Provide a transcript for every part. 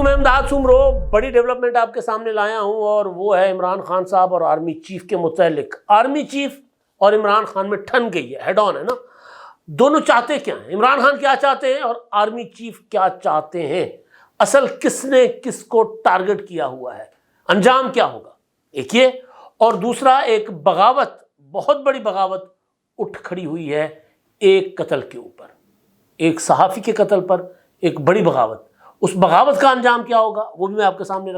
علیکم، میں امداد سمرو بڑی ڈیولپمنٹ آپ کے سامنے لایا ہوں اور وہ ہے عمران خان صاحب اور آرمی چیف کے متعلق۔ آرمی چیف اور عمران خان میں ٹھن گئی ہے، ہیڈ آن ہے نا۔ دونوں چاہتے کیا ہیں؟ عمران خان کیا چاہتے ہیں اور آرمی چیف کیا چاہتے ہیں؟ اصل کس نے کس کو ٹارگٹ کیا ہوا ہے؟ انجام کیا ہوگا؟ ایک یہ، اور دوسرا ایک بغاوت، بہت بڑی بغاوت اٹھ کھڑی ہوئی ہے ایک قتل کے اوپر، ایک صحافی کے قتل پر ایک بڑی بغاوت۔ اس بغاوت کا انجام کیا ہوگا وہ بھی میں آپ کے سامنے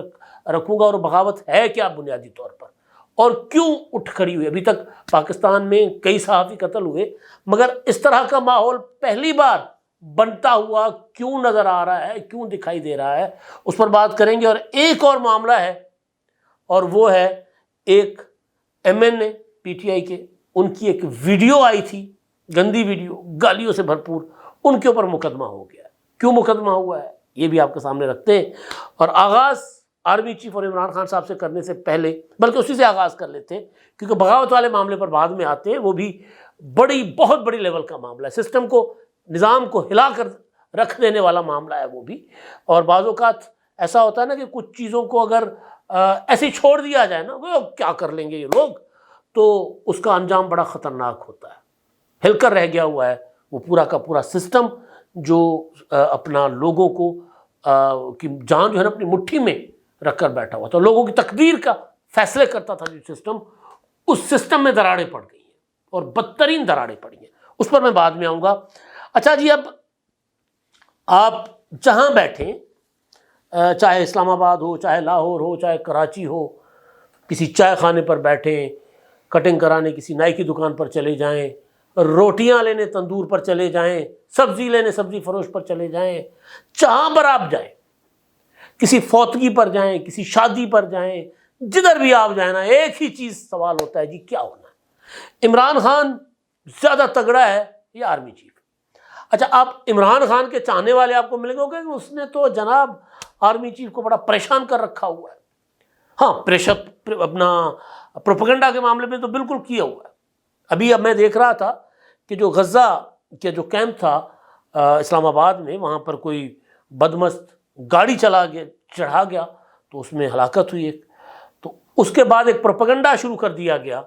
رکھوں گا، اور بغاوت ہے کیا بنیادی طور پر، اور کیوں اٹھ کھڑی ہوئی۔ ابھی تک پاکستان میں کئی صحافی قتل ہوئے، مگر اس طرح کا ماحول پہلی بار بنتا ہوا کیوں نظر آ رہا ہے، کیوں دکھائی دے رہا ہے، اس پر بات کریں گے۔ اور ایک اور معاملہ ہے، اور وہ ہے ایک M N A P T I کے، ان کی ایک ویڈیو آئی تھی، گندی ویڈیو، گالیوں سے بھرپور، ان کے اوپر مقدمہ ہو گیا ہے۔ کیوں مقدمہ ہوا ہے یہ بھی آپ کے سامنے رکھتے ہیں، اور آغاز آرمی چیف اور عمران خان صاحب سے کرنے سے پہلے، بلکہ اسی سے آغاز کر لیتے ہیں، کیونکہ بغاوت والے معاملے پر بعد میں آتے ہیں، وہ بھی بہت بڑی لیول کا معاملہ ہے، سسٹم کو، نظام کو ہلا کر رکھ دینے والا معاملہ ہے وہ بھی۔ اور بعض اوقات ایسا ہوتا ہے نا کہ کچھ چیزوں کو اگر ایسے چھوڑ دیا جائے نا، وہ کیا کر لیں گے یہ لوگ، تو اس کا انجام بڑا خطرناک ہوتا ہے۔ ہل کر رہ گیا ہوا ہے وہ پورا کا پورا سسٹم، جو اپنا لوگوں کو کی جان جو ہے نا اپنی مٹھی میں رکھ کر بیٹھا ہوا تھا، لوگوں کی تقدیر کا فیصلے کرتا تھا جو سسٹم، اس سسٹم میں دراڑیں پڑ گئی ہیں، اور بدترین دراڑیں پڑی ہیں، اس پر میں بعد میں آؤں گا۔ اچھا جی، اب آپ جہاں بیٹھیں، چاہے اسلام آباد ہو، چاہے لاہور ہو، چاہے کراچی ہو، کسی چائے خانے پر بیٹھیں، کٹنگ کرانے کسی نائی کی دکان پر چلے جائیں، روٹیاں لینے تندور پر چلے جائیں، سبزی لینے سبزی فروش پر چلے جائیں، جہاں پر آپ جائیں، کسی فوتگی پر جائیں، کسی شادی پر جائیں، جدھر بھی آپ جائیں نا، ایک ہی چیز سوال ہوتا ہے، جی کیا ہونا ہے؟ عمران خان زیادہ تگڑا ہے یا آرمی چیف؟ اچھا، آپ عمران خان کے چاہنے والے آپ کو ملیں گے کہ اس نے تو جناب آرمی چیف کو بڑا پریشان کر رکھا ہوا ہے۔ ہاں، پریشر اپنا پروپیگنڈا کے معاملے میں تو بالکل کیا ہوا ہے۔ اب میں دیکھ رہا تھا کہ جو غزہ کے جو کیمپ تھا اسلام آباد میں، وہاں پر کوئی بدمست گاڑی چڑھا گیا تو اس میں ہلاکت ہوئی ایک، تو اس کے بعد ایک پروپیگنڈا شروع کر دیا گیا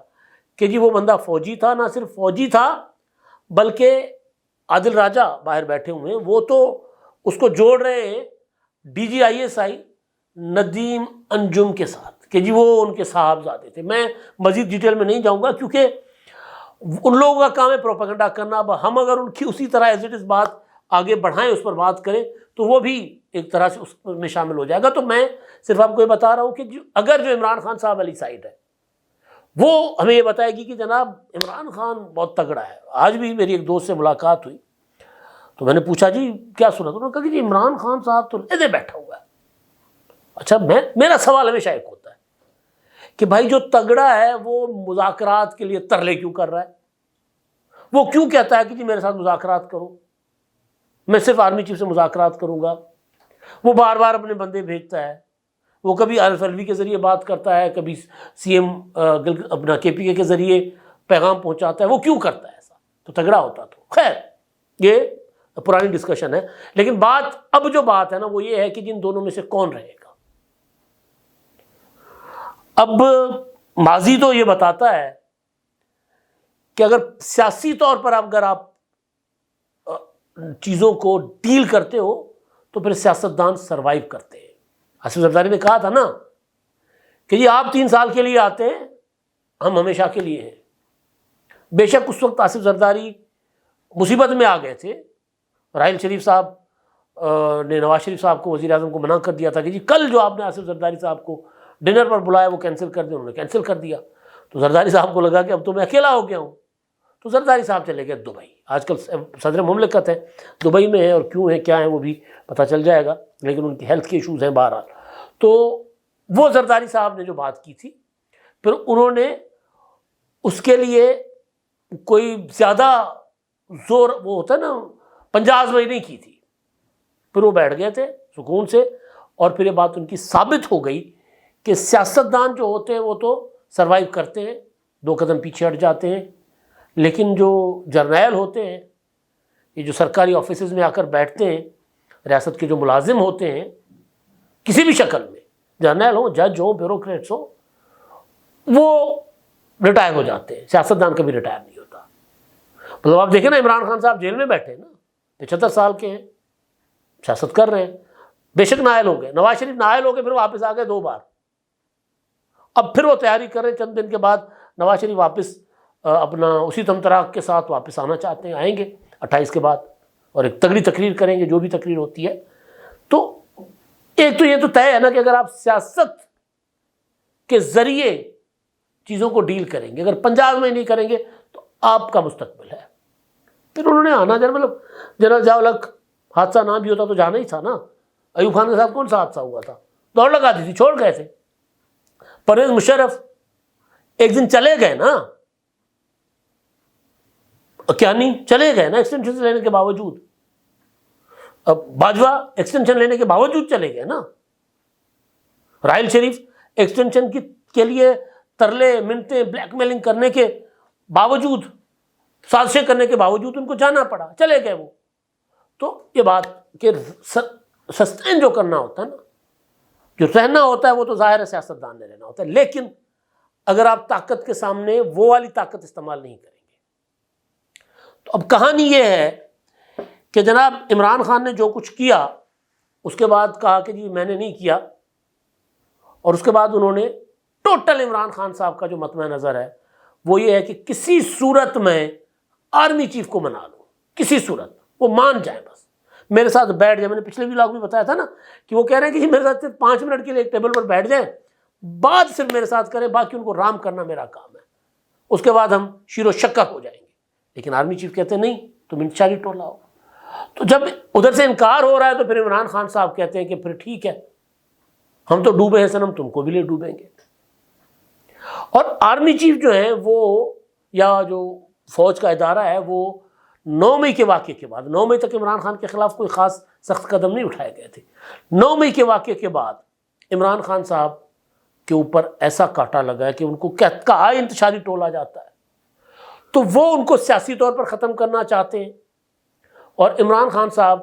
کہ جی وہ بندہ فوجی تھا، نہ صرف فوجی تھا بلکہ عادل راجہ باہر بیٹھے ہوئے ہیں، وہ تو اس کو جوڑ رہے ہیں D G I S I Nadeem Anjum کے ساتھ کہ جی وہ ان کے صاحبزادے تھے۔ میں مزید ڈیٹیل میں نہیں جاؤں گا کیونکہ ان لوگوں کا کام ہے پروپیگنڈا کرنا۔ اب ہم اگر ان کی اسی طرح ایز اٹ از بات آگے بڑھائیں، اس پر بات کریں، تو وہ بھی ایک طرح سے اس میں شامل ہو جائے گا۔ تو میں صرف آپ کو یہ بتا رہا ہوں کہ اگر جو عمران خان صاحب والی سائڈ ہے وہ ہمیں یہ بتائے گی کہ جناب عمران خان بہت تگڑا ہے۔ آج بھی میری ایک دوست سے ملاقات ہوئی تو میں نے پوچھا جی کیا سنا، تو انہوں نے کہا کہ جی عمران خان صاحب تو ادھر بیٹھا ہوا ہے۔ اچھا، میرا سوال ہمیشہ ایک ہوتا ہے کہ بھائی جو تگڑا ہے وہ مذاکرات کے لیے ترلے کیوں کر رہا ہے؟ وہ کیوں کہتا ہے کہ جی میرے ساتھ مذاکرات کرو، میں صرف آرمی چیف سے مذاکرات کروں گا؟ وہ بار بار اپنے بندے بھیجتا ہے، وہ کبھی عارف الوی کے ذریعے بات کرتا ہے، کبھی سی ایم اپنا کے پی کے ذریعے پیغام پہنچاتا ہے۔ وہ کیوں کرتا ہے ایسا؟ تو تگڑا ہوتا تو خیر یہ پرانی ڈسکشن ہے، لیکن اب جو بات ہے نا وہ یہ ہے کہ جن دونوں میں سے کون رہے گا۔ اب ماضی تو یہ بتاتا ہے کہ اگر سیاسی طور پر اگر آپ چیزوں کو ڈیل کرتے ہو تو پھر سیاستدان سروائیو کرتے ہیں۔ آصف زرداری نے کہا تھا نا کہ جی آپ 3 سال کے لیے آتے ہیں، ہم ہمیشہ کے لیے ہیں۔ بے شک اس وقت آصف زرداری مصیبت میں آ گئے تھے، راحیل شریف صاحب نے نواز شریف صاحب کو، وزیر اعظم کو منع کر دیا تھا کہ جی کل جو آپ نے آصف زرداری صاحب کو ڈنر پر بلایا وہ کینسل کر دیں، انہوں نے کینسل کر دیا۔ تو زرداری صاحب کو لگا کہ اب تو میں اکیلا ہو گیا ہوں، تو زرداری صاحب چلے گئے دبئی۔ آج کل صدر مملکت ہے، دبئی میں ہے، اور کیوں ہے کیا ہے وہ بھی پتہ چل جائے گا، لیکن ان کی ہیلتھ کے ایشوز ہیں بہرحال۔ تو وہ زرداری صاحب نے جو بات کی تھی، پھر انہوں نے اس کے لیے کوئی زیادہ زور، وہ ہوتا ہے نا 50 وہی نہیں کی تھی، پھر وہ بیٹھ گئے تھے سکون سے، اور پھر یہ بات ان کی ثابت ہو گئی کہ سیاستدان جو ہوتے ہیں وہ تو سروائیو کرتے ہیں، 2 قدم پیچھے ہٹ جاتے ہیں، لیکن جو جرنیل ہوتے ہیں، یہ جو سرکاری آفیسز میں آ کر بیٹھتے ہیں، ریاست کے جو ملازم ہوتے ہیں، کسی بھی شکل میں، جرنیل ہوں، جج ہوں، بیوروکریٹس ہوں، وہ ریٹائر ہو جاتے ہیں. سیاستدان کبھی ریٹائر نہیں ہوتا. مطلب آپ دیکھیں نا، عمران خان صاحب جیل میں بیٹھے نا، 75 سال کے ہیں، سیاست کر رہے ہیں. بے شک نائل ہو گئے، نواز شریف نائل ہو گئے، پھر واپس آ گئے 2 بار. اب پھر وہ تیاری کر رہے ہیں، چند دن کے بعد نواز شریف واپس اپنا اسی تمطراق کے ساتھ واپس آنا چاہتے ہیں، آئیں گے 28 کے بعد، اور ایک تگڑی تقریر کریں گے، جو بھی تقریر ہوتی ہے. تو ایک تو یہ تو طے ہے نا کہ اگر آپ سیاست کے ذریعے چیزوں کو ڈیل کریں گے، اگر پنجاب میں نہیں کریں گے تو آپ کا مستقبل ہے. پھر انہوں نے آنا مطلب جنرل ضیاء الحق حادثہ نہ بھی ہوتا تو جانا ہی تھا نا. ایوب خان کے ساتھ کون سا حادثہ ہوا تھا؟ دوڑ لگا دی تھی، چھوڑ گئے تھے. پرویز مشرف ایک دن چلے گئے نا، کیا نہیں چلے گئے نا ایکسٹینشن لینے کے باوجود. اب باجوہ ایکسٹینشن لینے کے باوجود چلے گئے نا. راحیل شریف ایکسٹینشن کے لیے ترلے منتیں بلیک میلنگ کرنے کے باوجود، سازشیں کرنے کے باوجود ان کو جانا پڑا، چلے گئے وہ. تو یہ بات کہ سسٹین جو کرنا ہوتا ہے نا، جو رہنا ہوتا ہے، وہ تو ظاہر ہے سیاستدان نے رہنا ہوتا ہے. لیکن اگر آپ طاقت کے سامنے وہ والی طاقت استعمال نہیں کریں گے تو اب کہانی یہ ہے کہ جناب عمران خان نے جو کچھ کیا اس کے بعد کہا کہ جی میں نے نہیں کیا، اور اس کے بعد انہوں نے ٹوٹل عمران خان صاحب کا جو مطمع نظر ہے وہ یہ ہے کہ کسی صورت میں آرمی چیف کو منا لو، کسی صورت وہ مان جائیں، بس میرے ساتھ بیٹھ جائیں. میں نے پچھلے ولاگ بھی بتایا تھا نا کہ وہ کہہ رہے ہیں کہ جی میرے ساتھ صرف 5 منٹ کے لیے ایک ٹیبل پر بیٹھ جائیں، بات صرف میرے ساتھ کریں، باقی ان کو رام کرنا میرا کام ہے، اس کے بعد ہم شیر و شکر ہو جائیں گے. لیکن آرمی چیف کہتے ہیں نہیں، تم انتشاری ٹولہ ہو. تو جب ادھر سے انکار ہو رہا ہے تو پھر عمران خان صاحب کہتے ہیں کہ پھر ٹھیک ہے، ہم تو ڈوبے ہیں صنم، تم کو بھی لے ڈوبیں گے. اور آرمی چیف جو ہیں وہ، یا جو فوج کا ادارہ ہے، وہ 9 مئی کے واقعے کے بعد، 9 مئی تک عمران خان کے خلاف کوئی خاص سخت قدم نہیں اٹھائے گئے تھے. 9 مئی کے واقعے کے بعد عمران خان صاحب کے اوپر ایسا کاٹا لگا ہے کہ ان کو کہا انتشاری ٹولہ جاتا ہے، تو وہ ان کو سیاسی طور پر ختم کرنا چاہتے ہیں. اور عمران خان صاحب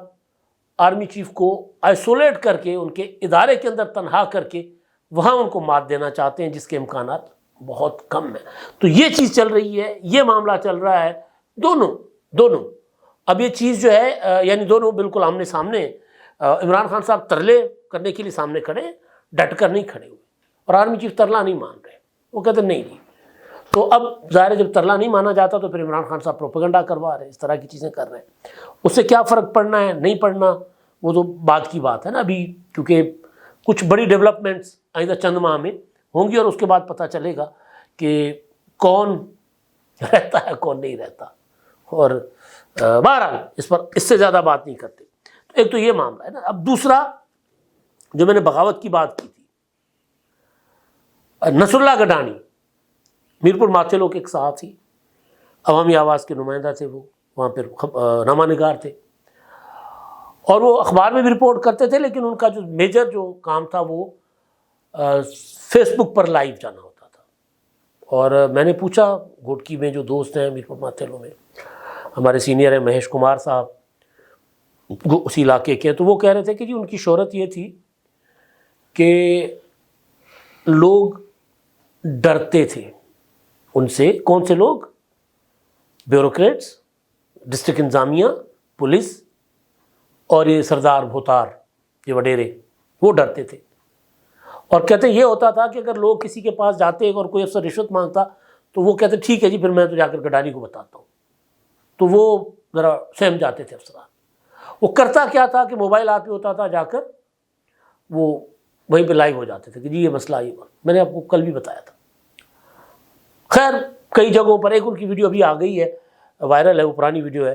آرمی چیف کو آئسولیٹ کر کے، ان کے ادارے کے اندر تنہا کر کے وہاں ان کو مات دینا چاہتے ہیں، جس کے امکانات بہت کم ہیں. تو یہ چیز چل رہی ہے، یہ معاملہ چل رہا ہے. دونوں اب یہ چیز جو ہے، یعنی دونوں بالکل آمنے سامنے. عمران خان صاحب ترلے کرنے کے لیے سامنے کھڑے، ڈٹ کر نہیں کھڑے ہوئے، اور آرمی چیف ترلا نہیں مان رہے، وہ کہتے نہیں. تو اب ظاہر ہے جب ترلا نہیں مانا جاتا تو پھر عمران خان صاحب پروپیگنڈا کروا رہے ہیں، اس طرح کی چیزیں کر رہے ہیں. اس سے کیا فرق پڑنا ہے نہیں پڑنا وہ تو بعد کی بات ہے نا ابھی، کیونکہ کچھ بڑی ڈیولپمنٹس آئندہ چند ماہ میں ہوں گی، اور اس کے بعد پتہ چلے گا کہ کون رہتا ہے کون نہیں رہتا. اور بہرحال اس سے زیادہ بات نہیں کرتے. تو ایک تو یہ معاملہ ہے نا. اب دوسرا جو میں نے بغاوت کی بات کی تھی، نصر اللہ گڈانی میرپور ماتھیلو کے ایک صحافی، عوامی آواز کے نمائندہ تھے، وہ وہاں پہ نامہ نگار تھے، اور وہ اخبار میں بھی رپورٹ کرتے تھے، لیکن ان کا جو میجر جو کام تھا وہ فیس بک پر لائیو جانا ہوتا تھا. اور میں نے پوچھا، گھوٹکی میں جو دوست ہیں میرپور ماتھیلو میں، ہمارے سینئر ہیں مہیش کمار صاحب، اسی علاقے کے، تو وہ کہہ رہے تھے کہ جی ان کی شہرت یہ تھی کہ لوگ ڈرتے تھے ان سے. کون سے لوگ؟ بیوروکریٹس، ڈسٹرکٹ انتظامیہ، پولیس، اور یہ سردار بھوتار، یہ وڈیرے، وہ ڈرتے تھے. اور کہتے یہ ہوتا تھا کہ اگر لوگ کسی کے پاس جاتے اور کوئی افسر رشوت مانگتا تو وہ کہتے ٹھیک ہے جی، پھر میں تو جا کر گڈانی کو بتاتا ہوں. تو وہ ذرا سہم جاتے تھے افسران. وہ کرتا کیا تھا کہ موبائل آپ ہی ہوتا تھا، جا کر وہ وہیں پہ لائیو ہو جاتے تھے کہ جی یہ مسئلہ یہ ہوا. میں نے آپ کو کل بھی بتایا تھا. خیر کئی جگہوں پر، ایک ان کی ویڈیو ابھی آ گئی ہے، وائرل ہے، وہ پرانی ویڈیو ہے.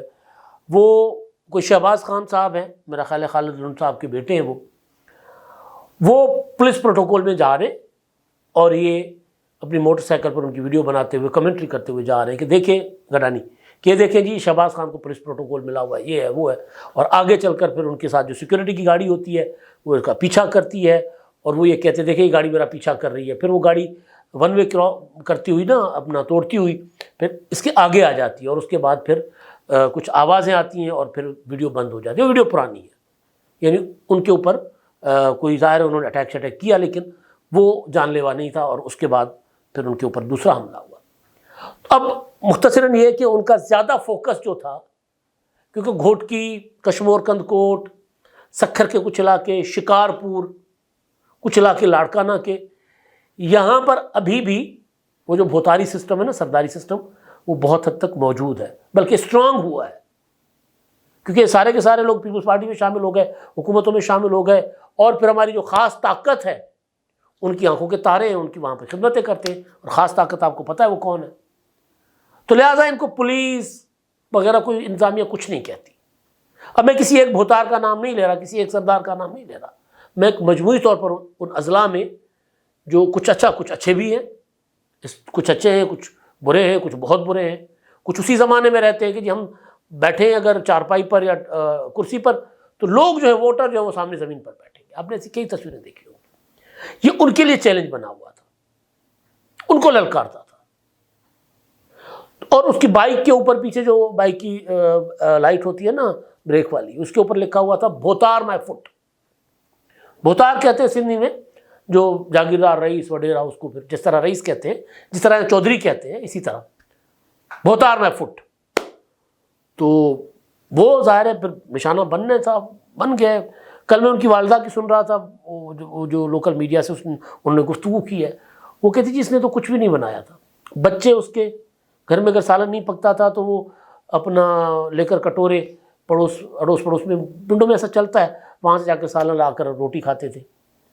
وہ کوئی شہباز خان صاحب ہیں، میرا خیال ہے خالد لون صاحب کے بیٹے ہیں، وہ پولیس پروٹوکول میں جا رہے، اور یہ اپنی موٹر سائیکل پر ان کی ویڈیو بناتے ہوئے کمنٹری کرتے ہوئے جا رہے ہیں کہ دیکھیں گڈانی، کہ دیکھیں جی شہباز خان کو پولیس پروٹوکول ملا ہوا ہے، یہ ہے وہ ہے. اور آگے چل کر پھر ان کے ساتھ جو سیکورٹی کی گاڑی ہوتی ہے وہ اس کا پیچھا کرتی ہے، اور وہ یہ کہتے ہیں دیکھیں یہ گاڑی میرا پیچھا کر رہی ہے. پھر وہ گاڑی ون وے کرتی ہوئی نا اپنا توڑتی ہوئی پھر اس کے آگے آ جاتی ہے، اور اس کے بعد پھر کچھ آوازیں آتی ہیں اور پھر ویڈیو بند ہو جاتی ہے. وہ ویڈیو پرانی ہے، یعنی ان کے اوپر کوئی ظاہر ہے انہوں نے اٹیک کیا، لیکن وہ جان لیوا نہیں تھا، اور اس کے بعد پھر ان کے اوپر دوسرا حملہ ہوا۔ اب مختصراً یہ کہ ان کا زیادہ فوکس جو تھا، کیونکہ گھوٹکی، کشمور کند کوٹ، سکھر کے کچھ علاقے، شکارپور، کچھ علاقے لاڑکانہ کے، یہاں پر ابھی بھی وہ جو بھوتاری سسٹم ہے نا، سرداری سسٹم، وہ بہت حد تک موجود ہے، بلکہ اسٹرانگ ہوا ہے، کیونکہ سارے کے سارے لوگ پیپلز پارٹی میں شامل ہو گئے، حکومتوں میں شامل ہو گئے، اور پھر ہماری جو خاص طاقت ہے، ان کی آنکھوں کے تارے ہیں، ان کی وہاں پہ خدمتیں کرتے ہیں، اور خاص طاقت آپ کو پتہ ہے وہ کون ہے۔ تو لہٰذا ان کو پولیس وغیرہ کوئی انتظامیہ کچھ نہیں کہتی۔ اب میں کسی ایک بھوتار کا نام نہیں لے رہا، کسی ایک سردار کا نام نہیں لے رہا، میں ایک مجموعی طور پر ان اضلاع میں جو کچھ اچھے بھی ہیں، کچھ اچھے ہیں، کچھ برے ہیں، کچھ بہت برے ہیں، کچھ اسی زمانے میں رہتے ہیں کہ جی ہم بیٹھے ہیں اگر چارپائی پر یا کرسی پر، تو لوگ جو ہے ووٹر جو ہے وہ سامنے زمین پر بیٹھیں گے۔ آپ نے ایسی کئی تصویریں دیکھی ہوں گی۔ یہ ان کے لیے چیلنج بنا ہوا تھا، ان کو للکارتا تھا۔ اور اس کی بائک کے اوپر پیچھے جو بائک کی لائٹ ہوتی ہے نا بریک والی، اس کے اوپر لکھا ہوا تھا بھوتار مائی فٹ۔ بھوتار کہتے ہیں سندھی میں جو جاگیردار رئیس وڈیرا، اس کو پھر جس طرح رئیس کہتے ہیں، جس طرح چودھری کہتے ہیں، اسی طرح بھوتار مائی فٹ۔ تو وہ ظاہر ہے پھر نشانہ بننے تھا، بن گئے۔ کل میں ان کی والدہ کی سن رہا تھا، وہ جو لوکل میڈیا سے انہوں نے گفتگو کی ہے، وہ کہتی جی اس نے تو کچھ بھی نہیں بنایا تھا۔ بچے اس کے گھر میں اگر سالن نہیں پکتا تھا تو وہ اپنا لے کر کٹورے اڑوس پڑوس میں، پنڈوں میں ایسا چلتا ہے، وہاں سے جا کے سالن لا کر روٹی کھاتے تھے،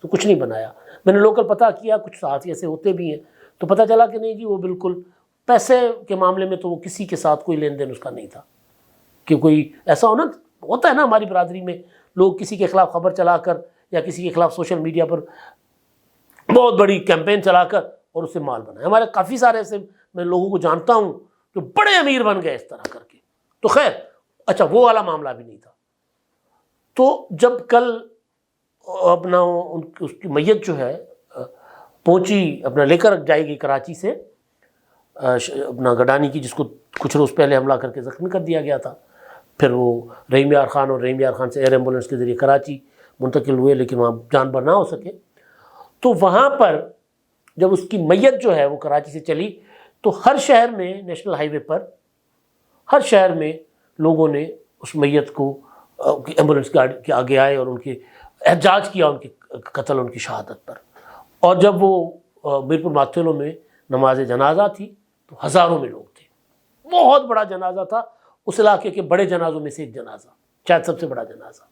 تو کچھ نہیں بنایا۔ میں نے لوکل پتہ کیا، کچھ صحافی ایسے ہوتے بھی ہیں، تو پتہ چلا کہ نہیں جی وہ بالکل پیسے کے معاملے میں تو وہ کسی کے ساتھ کوئی لین دین اس کا نہیں تھا، کہ کوئی ایسا ہوتا ہے نا ہماری برادری میں، لوگ کسی کے خلاف خبر چلا کر یا کسی کے خلاف سوشل میڈیا پر بہت بڑی کیمپین چلا کر اور اسے مال بنائے۔ ہمارے کافی سارے ایسے میں لوگوں کو جانتا ہوں جو بڑے امیر بن گئے اس طرح کر کے۔ تو خیر اچھا وہ والا معاملہ بھی نہیں تھا۔ تو جب کل اپنا اس کی میت جو ہے پہنچی، اپنا لے کر جائے گی کراچی سے اپنا گڈانی کی، جس کو کچھ روز پہلے حملہ کر کے زخمی کر دیا گیا تھا، پھر وہ رحیم یار خان، اور رحیم یار خان سے ایئر ایمبولنس کے ذریعے کراچی منتقل ہوئے، لیکن وہاں جان بر نہ ہو سکے۔ تو وہاں پر جب اس کی میت جو ہے وہ کراچی سے چلی، تو ہر شہر میں، نیشنل ہائی وے پر ہر شہر میں لوگوں نے اس میت کو ایمبولنس گاڑی کے آگے آئے اور ان کے احتجاج کیا، ان کے قتل، ان کی شہادت پر۔ اور جب وہ میرپور ماتھیلوں میں نماز جنازہ تھی تو ہزاروں میں لوگ تھے، بہت بڑا جنازہ تھا، اس علاقے کے بڑے جنازوں میں سے ایک جنازہ، شاید سب سے بڑا جنازہ۔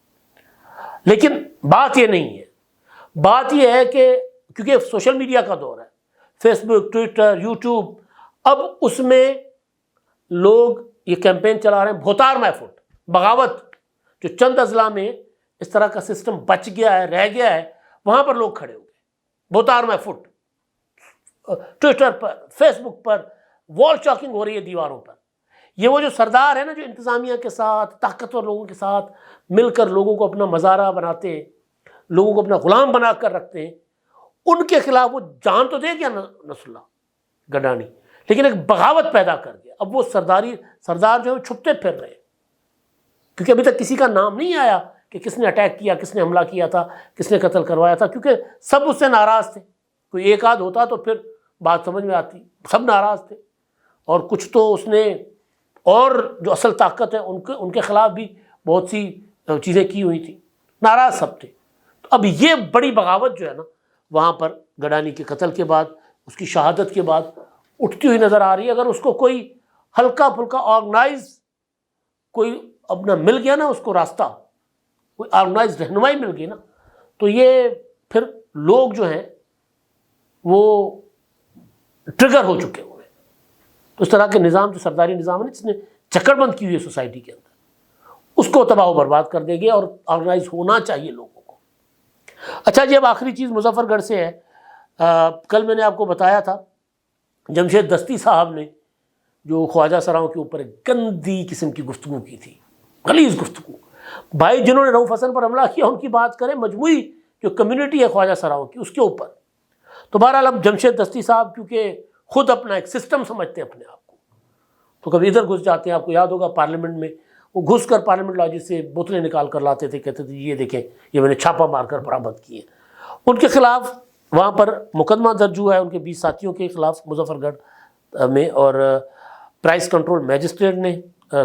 لیکن بات یہ نہیں ہے، بات یہ ہے کہ کیونکہ سوشل میڈیا کا دور ہے، فیس بک، ٹویٹر، یوٹیوب، اب اس میں لوگ یہ کیمپین چلا رہے ہیں بھوتار مائی فٹ، بغاوت۔ جو چند اضلاع میں اس طرح کا سسٹم بچ گیا ہے، رہ گیا ہے، وہاں پر لوگ کھڑے ہو گئے، بھوتار مائی فٹ۔ ٹویٹر پر، فیس بک پر وال چاکنگ ہو رہی ہے دیواروں پر۔ یہ وہ جو سردار ہیں نا، جو انتظامیہ کے ساتھ، طاقتور لوگوں کے ساتھ مل کر لوگوں کو اپنا مزارع بناتے ہیں، لوگوں کو اپنا غلام بنا کر رکھتے ہیں، ان کے خلاف وہ جان تو دے گیا نصر اللہ گڈانی، لیکن ایک بغاوت پیدا کر گیا۔ اب وہ سردار جو ہے چھپتے پھر رہے ہیں، کیونکہ ابھی تک کسی کا نام نہیں آیا کہ کس نے اٹیک کیا، کس نے حملہ کیا تھا، کس نے قتل کروایا تھا، کیونکہ سب اس سے ناراض تھے۔ کوئی ایک آدھ ہوتا تو پھر بات سمجھ میں آتی، سب ناراض تھے۔ اور کچھ تو اس نے، اور جو اصل طاقت ہے ان کے خلاف بھی بہت سی چیزیں کی ہوئی تھیں، ناراض سب تھے۔ تو اب یہ بڑی بغاوت جو ہے نا وہاں پر گڈانی کے قتل کے بعد، اس کی شہادت کے بعد اٹھتی ہوئی نظر آ رہی ہے۔ اگر اس کو کوئی ہلکا پھلکا آرگنائز کوئی اپنا مل گیا نا، اس کو راستہ، کوئی آرگنائز رہنمائی مل گئی نا، تو یہ پھر لوگ جو ہیں وہ ٹریگر ہو چکے ہوئے ہیں۔ تو اس طرح کے نظام، جو سرداری نظام ہے جس نے چکر بند کی ہوئی ہے سوسائٹی کے اندر، اس کو تباہ و برباد کر دے گی، اور آرگنائز ہونا چاہیے لوگوں کو۔ اچھا جی، اب آخری چیز مظفر گڑھ سے ہے۔ کل میں نے آپ کو بتایا تھا جمشید دستی صاحب نے جو خواجہ سراؤں کے اوپر ایک گندی قسم کی گفتگو کی تھی، غلیظ گفتگو۔ بھائی جنہوں نے رؤف حسن پر حملہ کیا ان کی بات کریں، مجموعی جو کمیونٹی ہے خواجہ سراؤں کی، اس کے اوپر۔ تو بہرحال اب جمشید دستی صاحب کیونکہ خود اپنا ایک سسٹم سمجھتے ہیں اپنے آپ کو، تو کبھی ادھر گھس جاتے ہیں۔ آپ کو یاد ہوگا پارلیمنٹ میں وہ گھس کر پارلیمنٹ لاجی سے بوتلیں نکال کر لاتے تھے، کہتے تھے یہ دیکھیں یہ میں نے چھاپا مار کر برآمد کیے۔ ان کے خلاف وہاں پر مقدمہ درج ہوا ہے ان کے 20 ساتھیوں کے خلاف مظفر گڑھ میں، اور پرائس کنٹرول میجسٹریٹ نے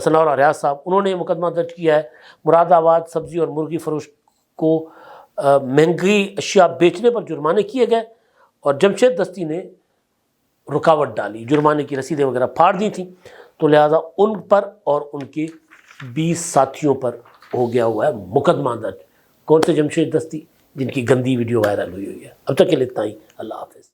ثناء اللہ ریاض صاحب انہوں نے مقدمہ درج کیا ہے۔ مراد آباد سبزی اور مرغی فروش کو مہنگی اشیاء بیچنے پر جرمانے کیے گئے، اور جمشید دستی نے رکاوٹ ڈالی، جرمانے کی رسیدیں وغیرہ پھاڑ دی تھیں، تو لہٰذا ان پر اور ان کے 20 ساتھیوں پر ہو گیا ہوا ہے مقدمہ درج۔ کون سے؟ جمشید دستی، جن کی گندی ویڈیو وائرل ہوئی ہے۔ اب تک کے لیے اتنا ہی، اللہ حافظ۔